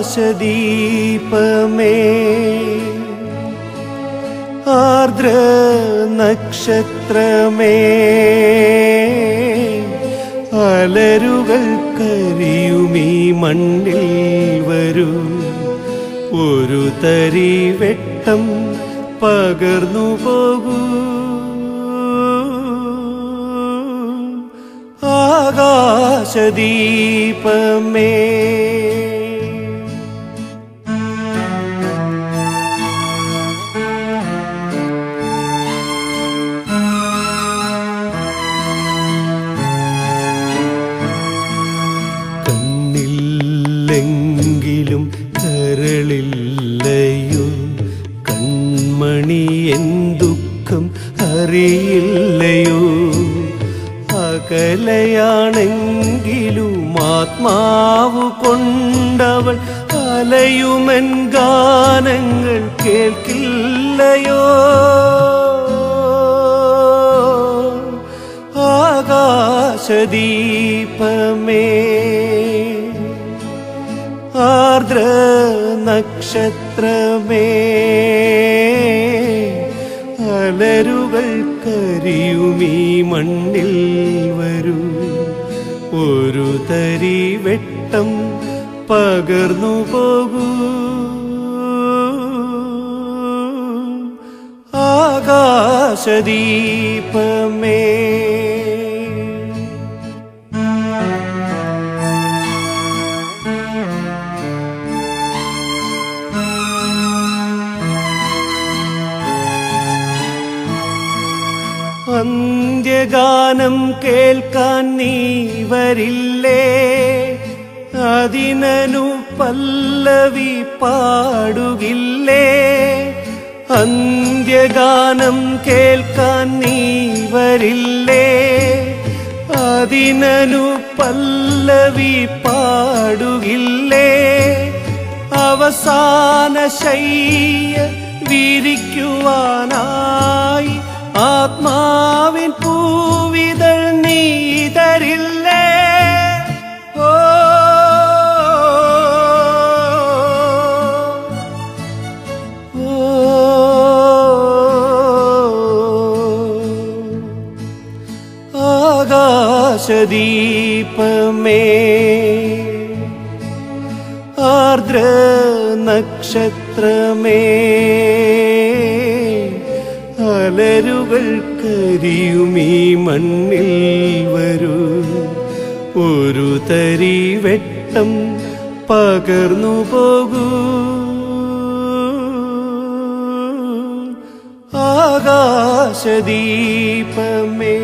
ആകാശദീപമേ ആർദ്ര നക്ഷത്രമേ അലരുകൾ കരിയുമീ മണ്ണിൽ വരൂ ഒരു തരി വെട്ടം പകർന്നു പോകൂ ആകാശദീപമേ കണ്ണില്ലെങ്കിലും കരളില്ലയോ കൺമണി എൻ ദുഃഖം അറിയില്ലയോ അകലയാണെങ്കിലും ആത്മാവു കൊണ്ടവൾ അലയുമൻ ഗാനങ്ങൾ കേൾക്കില്ലയോ ആകാശദീപമേ ആർദ്ര നക്ഷത്രമേ അലരുകൾ കരിയുമീ മണ്ണിൽ വരൂ ഒരു തരി വെട്ടം പകർന്നു പോകൂ ആകാശദീപമേ അന്ത്യഗാനം കേൾക്കാൻ നീ വരില്ലേ അതിനു പല്ലവി പാടുകില്ലേ അന്ത്യഗാനം കേൾക്കാൻ നീ വരില്ലേ അതിനു പല്ലവി പാടുകില്ലേ അവസാന ശയ്യ വിരിക്കുവാനായി ആത്മാവിൻ പൂവിതൾ നീ തരില്ലേ ഓ ആകാശദീപമേ ആർദ്ര നക്ഷത്രമേ അലരുകൾ കരിയുമീ മണ്ണിൽ വരൂ ഒരു തരി വെട്ടം പകർന്നു പോകൂ ആകാശദീപമേ